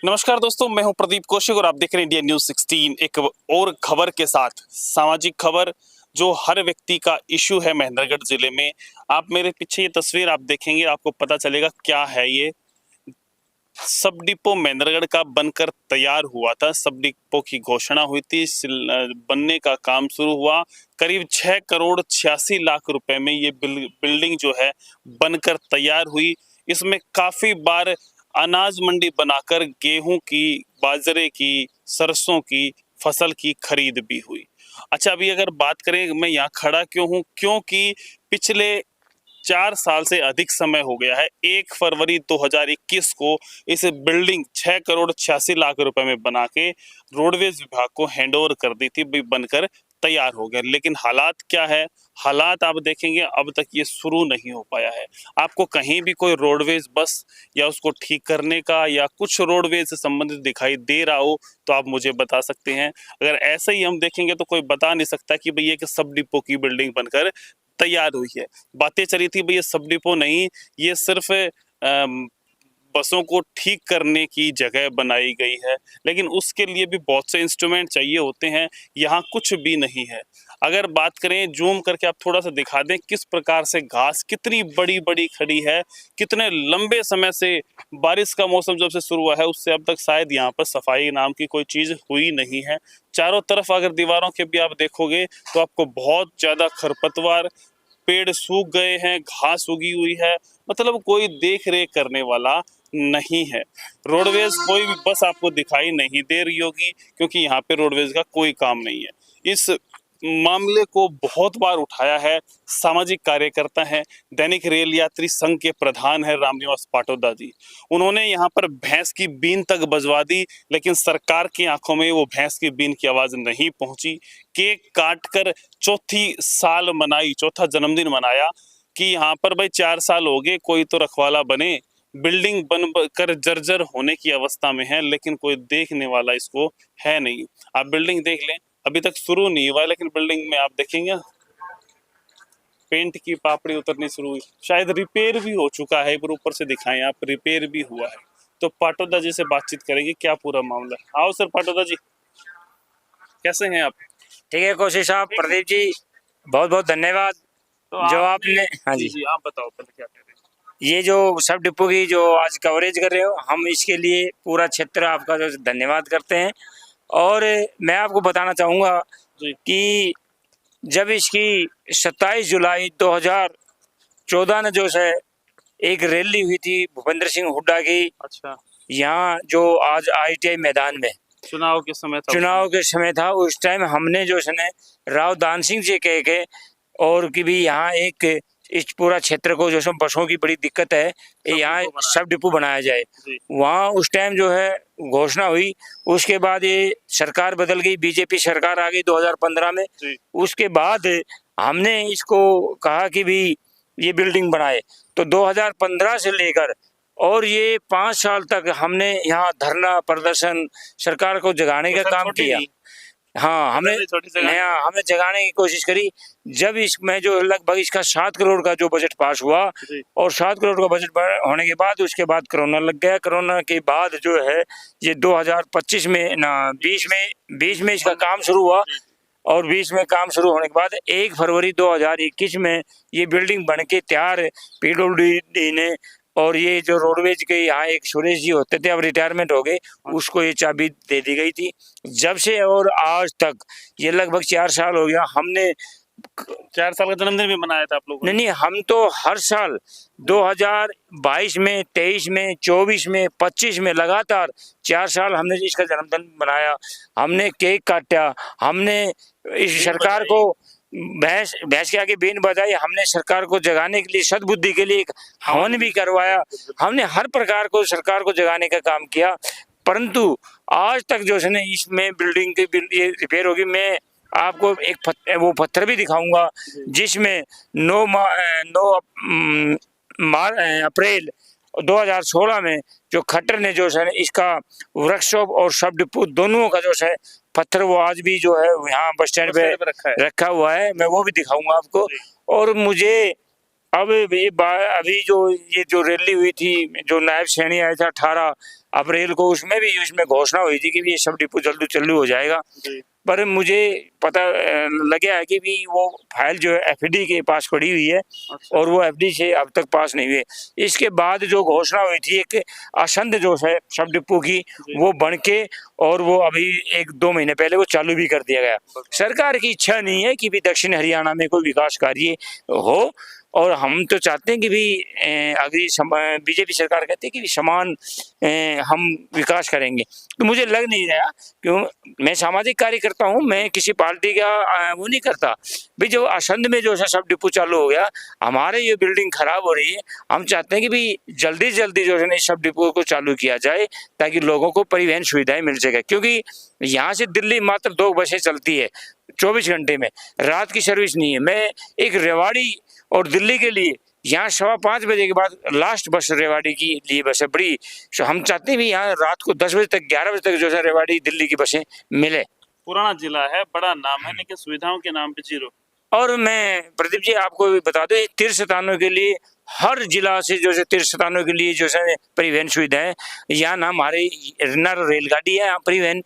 नमस्कार दोस्तों, मैं हूं प्रदीप कौशिक और आप देख रहे हैं इंडिया न्यूज 16। एक और खबर के साथ, सामाजिक खबर जो हर व्यक्ति का इशू है महेंद्रगढ़ जिले में। आप मेरे पीछे ये तस्वीर आप देखेंगे, आपको पता चलेगा क्या है ये। सब डिपो महेंद्रगढ़ का बनकर तैयार हुआ था। सब डिपो की घोषणा हुई थी, बनने का काम शुरू हुआ। करीब 6 करोड़ 86 लाख रुपए में ये बिल्डिंग जो है बनकर तैयार हुई। इसमें काफी बार अनाज मंडी बनाकर गेहूं की, बाजरे की, सरसों की फसल की खरीद भी हुई। अच्छा, अभी अगर बात करें मैं यहाँ खड़ा क्यों हूँ, क्योंकि पिछले 4 साल से अधिक समय हो गया है। 1 फरवरी 2021 को इस बिल्डिंग 6 करोड़ 86 लाख रुपए में बना के रोडवेज विभाग को हैंडओवर कर दी थी, बनकर तैयार हो गया। लेकिन हालात क्या है, हालात आप देखेंगे अब तक ये शुरू नहीं हो पाया है। आपको कहीं भी कोई रोडवेज बस या उसको ठीक करने का या कुछ रोडवेज से संबंधित दिखाई दे रहा हो तो आप मुझे बता सकते हैं। अगर ऐसे ही हम देखेंगे तो कोई बता नहीं सकता कि भई ये एक सब डिपो की बिल्डिंग बनकर तैयार हुई है। बातें चली थी भई ये सब डिपो नहीं, ये सिर्फ बसों को ठीक करने की जगह बनाई गई है, लेकिन उसके लिए भी बहुत से इंस्ट्रूमेंट चाहिए होते हैं। यहाँ कुछ भी नहीं है। अगर बात करें, जूम करके आप थोड़ा सा दिखा दें किस प्रकार से घास कितनी बड़ी बड़ी खड़ी है। कितने लंबे समय से, बारिश का मौसम जब से शुरू हुआ है उससे अब तक शायद यहाँ पर सफाई नाम की कोई चीज हुई नहीं है। चारों तरफ अगर दीवारों के भी आप देखोगे तो आपको बहुत ज्यादा खरपतवार, पेड़ सूख गए हैं, घास उगी हुई है, मतलब कोई देख रेख करने वाला नहीं है। रोडवेज कोई भी बस आपको दिखाई नहीं दे रही होगी, क्योंकि यहाँ पे रोडवेज का कोई काम नहीं है। इस मामले को बहुत बार उठाया है, सामाजिक कार्यकर्ता हैं, दैनिक रेल यात्री संघ के प्रधान है रामनिवास पाटोदा जी। उन्होंने यहाँ पर भैंस की बीन तक बजवा दी, लेकिन सरकार की आंखों में वो भैंस की बीन की आवाज नहीं पहुंची। केक काटकर चौथा जन्मदिन मनाया कि यहाँ पर भाई 4 साल हो गए, कोई तो रखवाला बने। बिल्डिंग बन कर जर्जर होने की अवस्था में है, लेकिन कोई देखने वाला इसको है नहीं। आप बिल्डिंग देख लें, अभी तक शुरू नहीं हुआ, लेकिन बिल्डिंग में आप देखेंगे पेंट की पापड़ी उतरनी शुरू हुई, शायद रिपेयर भी हो चुका है। एक बार ऊपर से दिखाएं आप, रिपेयर भी हुआ है। तो पाटोदा जी से बातचीत करेंगे क्या पूरा मामला है। आओ सर पाटोदा जी, कैसे हैं आप? ठीक है कोशिश साहब, प्रदीप जी बहुत बहुत धन्यवाद। तो जो आपने, हाँ जी, आप बताओ पहले क्या कह रहे हैं। ये जो सब डिपो की जो आज कवरेज कर रहे हो, हम इसके लिए पूरा क्षेत्र आपका जो धन्यवाद करते हैं। और मैं आपको बताना चाहूँगा कि जब इसकी 27 जुलाई 2014 ने जो है एक रैली हुई थी भूपेंद्र सिंह हुड्डा की, अच्छा, यहाँ जो आज ITI मैदान में चुनाव के समय था, उस टाइम हमने जो है राव दान सिंह जी कह के और कि भी यहाँ एक इस पूरा क्षेत्र को जो बसों की बड़ी दिक्कत है, यहाँ सब डिपो बनाया जाए। वहाँ उस टाइम जो है घोषणा हुई। उसके बाद ये सरकार बदल गई, बीजेपी सरकार आ गई 2015 में। उसके बाद हमने इसको कहा कि भी ये बिल्डिंग बनाए, तो 2015 से लेकर और ये 5 साल तक हमने यहाँ धरना प्रदर्शन सरकार को जगाने का काम किया। हाँ, हमें जगाने की कोशिश करी। जब इसमें जो लगभग इसका 7 करोड़ का जो बजट पास हुआ और 7 करोड़ का बजट होने के बाद उसके बाद कोरोना लग गया। कोरोना के बाद जो है ये 2025 में ना 20 में इसका काम शुरू हुआ और 20 में काम शुरू होने के बाद 1 फरवरी 2021 में ये बिल्डिंग बन के तैयार PWD ने, और ये जो रोडवेज के यहाँ एक सुरेश जी होते थे, अब रिटायरमेंट हो गए, उसको ये चाबी दे दी गई थी। जब से और आज तक ये लगभग 4 साल हो गया। हमने 4 साल का जन्मदिन भी मनाया था आप लोगों ने? नहीं, हम तो हर साल 2022 में, 23 में, 24 में, 25 में लगातार 4 साल हमने इसका जन्मदिन मनाया। हमने केक काटा, हमने इस सरकार को भैंस के आगे बीन बजाई, हमने सरकार को जगाने के लिए, सद्बुद्धि के लिए एक हवन भी करवाया। हमने हर प्रकार को सरकार को जगाने का काम किया, परंतु आज तक जो है इसमें बिल्डिंग की ये रिपेयर होगी। मैं आपको एक वो पत्थर भी दिखाऊंगा जिसमें 9 अप्रैल 2016 में जो खट्टर ने जो है इसका वर्कशॉप और सब डिपो दोनों का जो है पत्थर, वो आज भी जो है यहाँ बस स्टैंड पे रखा हुआ है। मैं वो भी दिखाऊंगा आपको। और मुझे अब अभी जो ये जो रैली हुई थी, जो नायब सैनी आया था 18 अप्रैल को उसमें घोषणा हुई थी कि भी ये सब डिपो जल्दी चालू हो जाएगा। जी। पर मुझे पता लगा है कि भी वो फाइल जो है एफडी के पास पड़ी हुई है अच्छा। और वो एफडी से अब तक पास नहीं हुई। इसके बाद जो घोषणा हुई थी एक आसंद जो है सब डिपो की, वो बन के और वो अभी 1-2 महीने पहले वो चालू भी कर दिया गया। सरकार की इच्छा नहीं है कि भी दक्षिण हरियाणा में कोई विकास कार्य हो, और हम तो चाहते हैं कि भी अगर बीजेपी सरकार कहती है कि समान हम विकास करेंगे, तो मुझे लग नहीं रहा, क्यों मैं सामाजिक कार्य करता हूँ, मैं किसी पार्टी का वो नहीं करता भाई। जो आसंद में जो है सब डिपो चालू हो गया, हमारे ये बिल्डिंग खराब हो रही है, हम चाहते हैं कि भी जल्दी जल्दी जो है ना सब डिपो को चालू किया जाए ताकि लोगों को परिवहन सुविधाएं मिल सके। क्योंकि यहाँ से दिल्ली मात्र 2 बसें चलती है 24 घंटे में, रात की सर्विस नहीं है। मैं एक रेवाड़ी और दिल्ली के लिए यहाँ 5:15 बजे के बाद लास्ट बस रेवाड़ी की लिए बस है बड़ी। हम चाहते हैं भी यहाँ रात को 10 बजे तक 11 बजे तक जो है रेवाड़ी दिल्ली की बसें मिले। पुराना जिला है, बड़ा नाम है, लेकिन सुविधाओं के नाम पे जीरो। और मैं प्रदीप जी आपको भी बता दूं, तीर्थ स्थानों के लिए हर जिला से जो है तीर्थ स्थानों के लिए जो है परिवहन सुविधा है। यहाँ ना हमारे ना रेलगाड़ी है, यहाँ परिवहन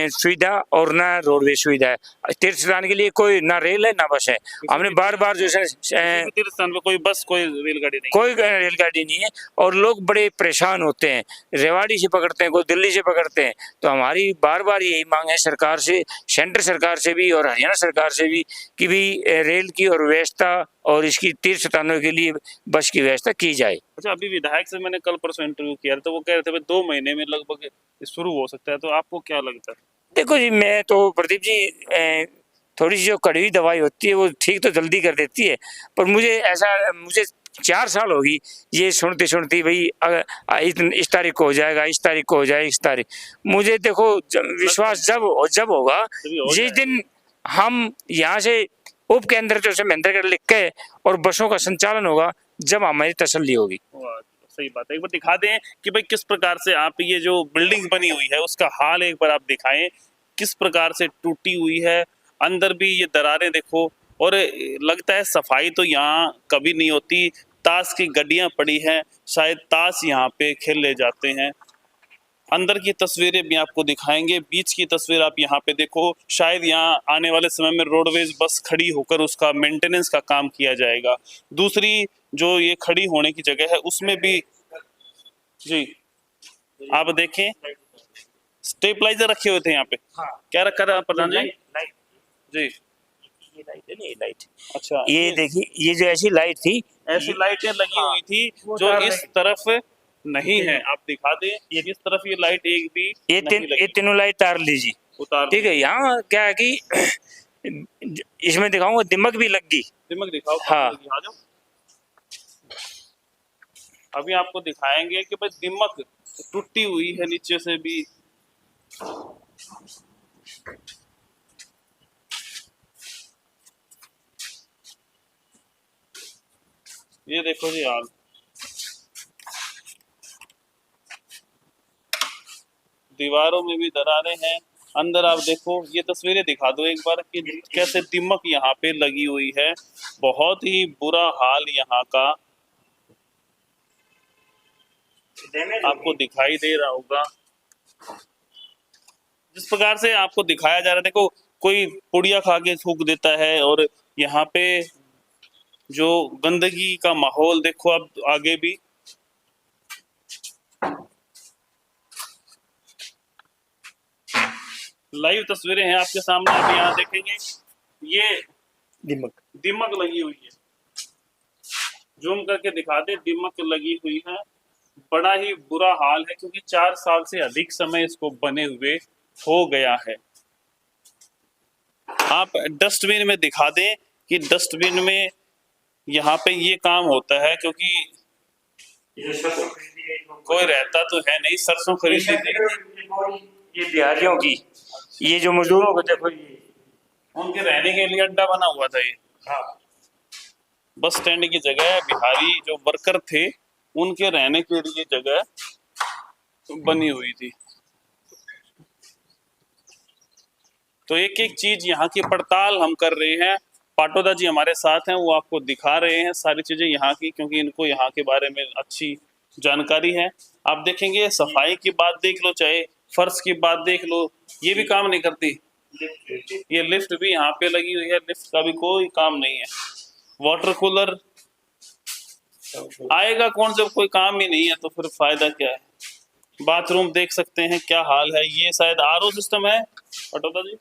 सुविधा और ना रोडवेज सुविधा है। तीर्थ स्थान के लिए कोई ना रेल है ना बस है। हमने बार बार जो है तीर्थ स्थान पे कोई बस कोई रेलगाड़ी नहीं, कोई रेलगाड़ी नहीं है, और लोग बड़े परेशान होते हैं, रेवाड़ी से पकड़ते हैं, कोई दिल्ली से पकड़ते हैं। तो हमारी बार बार यही मांग है सरकार से, सेंटर सरकार से भी और हरियाणा सरकार से भी, कि भी रेल की और व्यवस्था और इसकी तीर्थ स्थानों के लिए बस की व्यवस्था की जाए। अच्छा, अभी विधायक से मैंने कल परसों इंटरव्यू किया था, तो वो कह रहे थे 2 महीने में लगभग शुरू हो सकता है, तो आपको क्या लगता है? देखो जी, मैं तो प्रदीप जी थोड़ी सी जो कड़वी दवाई होती है वो ठीक तो जल्दी कर देती है, पर मुझे 4 साल होगी ये सुनती सुनती भाई इस तारीख को हो जाएगा, इस तारीख को हो जाएगा, इस तारीख। मुझे देखो विश्वास जब होगा जिस दिन हम यहाँ से उप केंद्र जो है महेंद्रगढ़ लिख के और बसों का संचालन होगा, जब हमारी तसल्ली होगी। वाह, सही बात है। एक बार दिखा दें कि भाई किस प्रकार से आप ये जो बिल्डिंग बनी हुई है उसका हाल एक बार आप दिखाएं, किस प्रकार से टूटी हुई है, अंदर भी ये दरारें देखो, और लगता है सफाई तो यहाँ कभी नहीं होती। ताश की गड्डियां पड़ी हैं, शायद ताश यहाँ पे खेले जाते हैं। अंदर की तस्वीरें भी आपको दिखाएंगे, बीच की तस्वीर आप यहाँ पे देखो, शायद यहाँ आने वाले समय में रोडवेज बस खड़ी होकर उसका मेंटेनेंस का काम किया जाएगा। दूसरी जो ये खड़ी होने की जगह है उसमें भी जी आप देखें स्टेबलाइजर रखे हुए थे यहाँ पे। हाँ। क्या रखा था प्रधान जी? लाइट जी, ये लाइट है ना, ये लाइट। अच्छा, ये देखिए, ये जो ऐसी लाइट थी, ऐसी लाइटें लगी हुई थी वो जो तार इस तरफ नहीं है। आप दिखा दें, इस तरफ ये लाइट एक भी नहीं ये लगी। तीनों लाइट तार लीजिए, उतार ठीक है। यहाँ क्या है कि इसमें दिखाऊंगा दिमक भी लग गई। दिमाग दिखाओ, हाँ। आ जाओ। अभी आपको दिखाएंगे कि भाई दिमक टूटी हुई है नीचे से भी। ये देखो जी हाल, दीवारों में भी दरारें हैं। अंदर आप देखो, ये तस्वीरें दिखा दो एक बार कि कैसे दिमक यहाँ पे लगी हुई है। बहुत ही बुरा हाल यहाँ का आपको दिखाई दे रहा होगा। जिस प्रकार से आपको दिखाया जा रहा है, देखो कोई पुड़िया खा के थूक देता है, और यहाँ पे जो गंदगी का माहौल देखो अब आगे भी। लाइव तस्वीरें हैं आपके सामने, आप यहाँ देखेंगे ये दिमक लगी हुई है। जूम करके दिखा दे, दिमक लगी हुई है। बड़ा ही बुरा हाल है, क्योंकि 4 साल से अधिक समय इसको बने हुए हो गया है। आप डस्टबिन में दिखा दें कि डस्टबिन में यहाँ पे ये काम होता है, क्योंकि कोई रहता तो है नहीं। सरसों खरीदी थी ये बिहारियों की, ये जो मजदूरों को देखो, ये उनके रहने के लिए अड्डा बना हुआ था। ये हाँ, बस स्टैंड की जगह बिहारी जो वर्कर थे उनके रहने के लिए जगह बनी हुई थी। तो एक एक चीज यहाँ की पड़ताल हम कर रहे हैं। पाटोदा जी हमारे साथ हैं, वो आपको दिखा रहे हैं सारी चीजें यहाँ की, क्योंकि इनको यहाँ के बारे में अच्छी जानकारी है। आप देखेंगे सफाई की बात देख लो, चाहे फर्श की बात देख लो, ये भी काम नहीं करती। ये लिफ्ट भी यहाँ पे लगी हुई है, लिफ्ट का भी कोई काम नहीं है। वाटर कूलर आएगा कौन जब कोई काम ही नहीं है, तो फिर फायदा क्या है। बाथरूम देख सकते हैं क्या हाल है। ये शायद आरओ सिस्टम है पटोदा जी।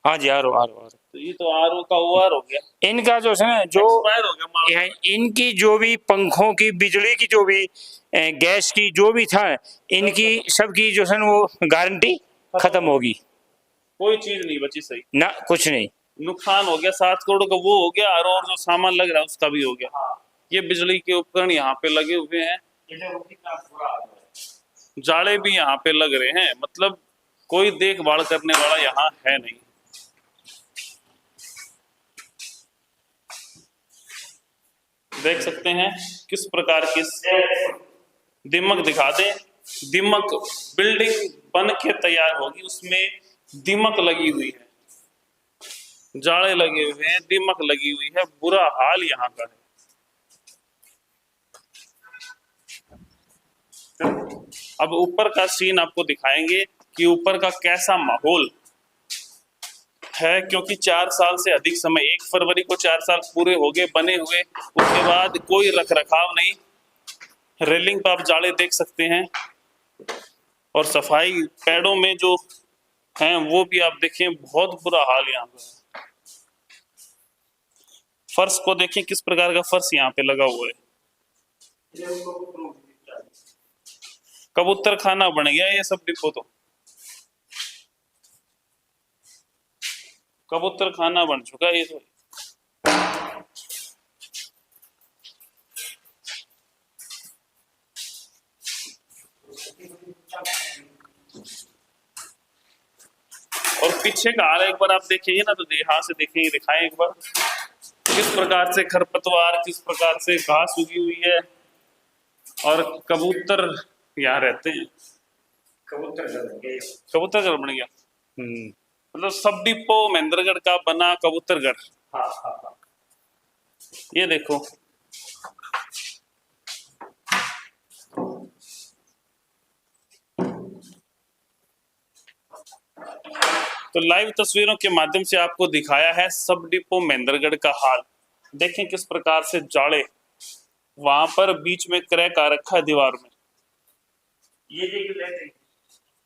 हाँ जी, आरो आरो आरो। तो ये तो आरओ का ओआर हो गया, इनका जो है ना, जो एक्सपायर हो गया माल। इनकी जो भी पंखों की, बिजली की, जो भी गैस की जो भी था, इनकी सबकी जो है ना वो गारंटी खत्म होगी। कोई चीज नहीं बची सही, ना कुछ नहीं। नुकसान हो गया। 7 करोड़ का वो हो गया, और जो सामान लग रहा है उसका भी हो गया। ये बिजली के उपकरण यहाँ पे लगे हुए हैं, जाले भी यहाँ पे लग रहे हैं, मतलब कोई देखभाल करने वाला यहाँ है नहीं। देख सकते हैं किस प्रकार की दीमक दिखा दे। दीमक बिल्डिंग बन के तैयार होगी, उसमें दीमक लगी हुई है, जाले लगे हुए हैं, दीमक लगी हुई है। बुरा हाल यहाँ का है। अब ऊपर का सीन आपको दिखाएंगे कि ऊपर का कैसा माहौल है, क्योंकि 4 साल से अधिक समय, 1 फरवरी को 4 साल पूरे हो गए बने हुए। उसके बाद कोई रख रखाव नहीं। रेलिंग पर आप जाले देख सकते हैं, और सफाई पैडों में जो हैं वो भी आप देखें, बहुत बुरा हाल यहाँ पर। फर्श को देखें किस प्रकार का फर्श यहाँ पे लगा हुआ है। कबूतर खाना बन गया ये सब डिपो, तो कबूतर खाना बन चुका है ये तो। और पीछे का हाल एक बार आप देखेंगे ना, तो यहाँ से देखेंगे, दिखाएं एक बार किस प्रकार से खरपतवार, किस प्रकार से घास उगी हुई है, और कबूतर यहाँ रहते हैं। कबूतर घर बन गया, मतलब सब डिपो महेंद्रगढ़ का बना कबूतरगढ़। ये देखो, तो लाइव तस्वीरों के माध्यम से आपको दिखाया है सब डिपो महेंद्रगढ़ का हाल। देखें किस प्रकार से जाड़े, वहां पर बीच में क्रैक आ रखा है दीवार में। ये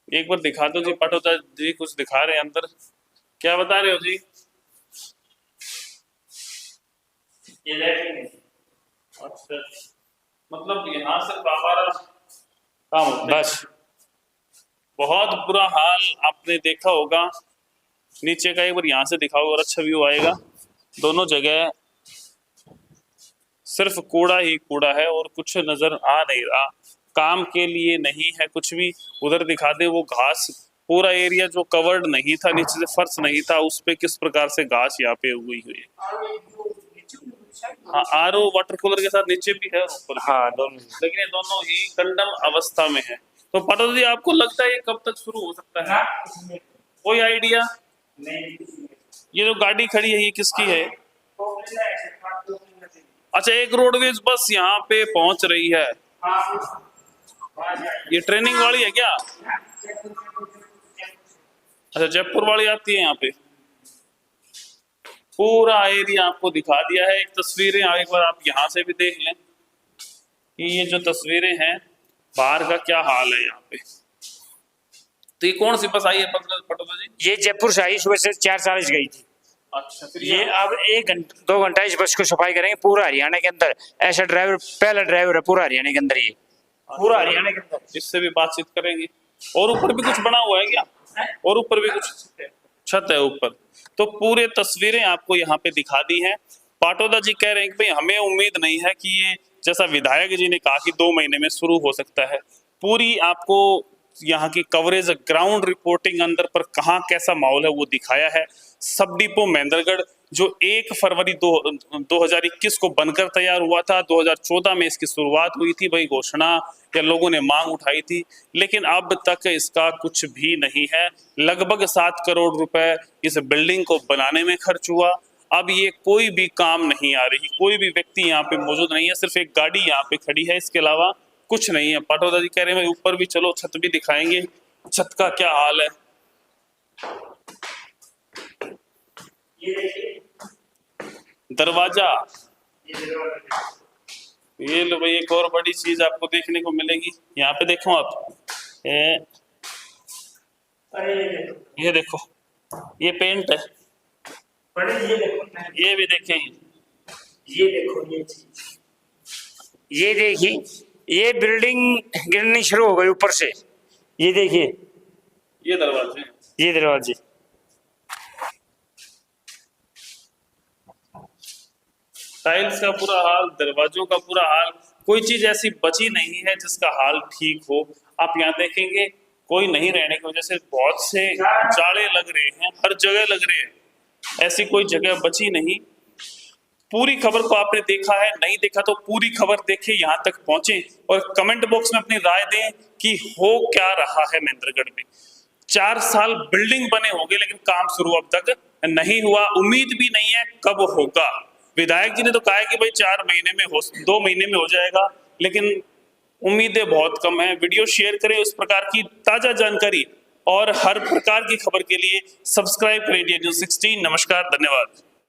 एक बार दिखा दो जी, पटोदा जी कुछ दिखा रहे हैं अंदर, क्या बता रहे हो जी? ये अच्छा, मतलब यहाँ से बाहर काम होता है। बस बहुत बुरा हाल आपने देखा होगा। नीचे का एक बार यहाँ से दिखाओ और अच्छा व्यू आएगा। दोनों जगह सिर्फ कूड़ा ही कूड़ा है और कुछ नजर आ नहीं रहा, काम के लिए नहीं है कुछ भी। उधर दिखा दे वो घास, पूरा एरिया जो कवर्ड नहीं था, नीचे से फर्श नहीं था, उस पे किस प्रकार से घास यहाँ पे उगी हुई है। हाँ, आरओ वाटर कूलर के साथ नीचे भी है और ऊपर। हाँ दोनों, लेकिन ये दोनों ही कंडम अवस्था में है। तो पटोदा जी आपको लगता है ये कब तक शुरू हो सकता है? कोई आइडिया नहीं। ये जो गाड़ी खड़ी है ये किसकी है? अच्छा, एक रोडवेज बस यहाँ पे पहुंच रही है। ये ट्रेनिंग वाली है क्या? अच्छा, जयपुर वाली आती है यहाँ पे। पूरा एरिया आपको दिखा दिया है। एक तस्वीरें एक बार आप यहाँ से भी देख लें कि ये जो तस्वीरें हैं बाहर का क्या हाल है यहाँ पे। तो ये कौन सी बस आई है पटोदा जी? ये जयपुर से आई, सुबह से 4 साल गई थी। अच्छा, फिर ये अब 1 घंटा 2 घंटा इस बस को सफाई करेंगे पूरा हरियाणा के अंदर। ऐसा ड्राइवर पहला ड्राइवर है पूरा हरियाणा के अंदर, ये पूरा हरियाणा के अंदर। इससे भी बातचीत करेंगे। और ऊपर भी कुछ बना हुआ है क्या? और ऊपर भी कुछ छत है ऊपर। तो पूरे तस्वीरें आपको यहाँ पे दिखा दी हैं। पाटोदा जी कह रहे हैं कि भाई हमें उम्मीद नहीं है कि ये, जैसा विधायक जी ने कहा कि 2 महीने में शुरू हो सकता है। पूरी आपको यहाँ की कवरेज, ग्राउंड रिपोर्टिंग अंदर पर कहाँ कैसा माहौल है वो दिखाया है। सब डिपो महेंद्रगढ़ जो 1 फरवरी 2021 को बनकर तैयार हुआ था, 2014 में इसकी शुरुआत हुई थी, वही घोषणा या लोगों ने मांग उठाई थी, लेकिन अब तक इसका कुछ भी नहीं है। लगभग 7 करोड़ रुपए इस बिल्डिंग को बनाने में खर्च हुआ। अब ये कोई भी काम नहीं आ रही, कोई भी व्यक्ति यहाँ पे मौजूद नहीं है, सिर्फ एक गाड़ी यहाँ पे खड़ी है, इसके अलावा कुछ नहीं है। पाटौदा जी कह रहे हैं भाई ऊपर भी चलो, छत भी दिखाएंगे, छत का क्या हाल है। दरवाजा, ये लो भाई एक और बड़ी चीज आपको देखने को मिलेगी। यहाँ पे देखो आप, ये देखो, ये पेंट है। ये भी देखेंगे, ये देखो, ये चीज, ये देखिए, ये बिल्डिंग गिरनी शुरू हो गई ऊपर से। ये देखिए, ये दरवाजे, ये दरवाजे, टाइल्स का पूरा हाल, दरवाजों का पूरा हाल, कोई चीज ऐसी बची नहीं है जिसका हाल ठीक हो। आप यहाँ देखेंगे कोई नहीं रहने की वजह से बहुत से जाले लग रहे हैं, हर जगह लग रहे हैं, ऐसी कोई जगह बची नहीं। पूरी खबर को आपने देखा है, नहीं देखा तो पूरी खबर देखे, यहाँ तक पहुंचे और कमेंट बॉक्स में अपनी राय दें कि हो क्या रहा है महेंद्रगढ़ में। 4 साल बिल्डिंग बने होंगे लेकिन काम शुरू अब तक नहीं हुआ, उम्मीद भी नहीं है कब होगा। विधायक जी ने तो कहा है कि भाई 4 महीने में हो, 2 महीने में हो जाएगा, लेकिन उम्मीदें बहुत कम है। वीडियो शेयर करें उस प्रकार की ताजा जानकारी और हर प्रकार की खबर के लिए सब्सक्राइब करें इंडिया न्यूज़ 16। नमस्कार, धन्यवाद।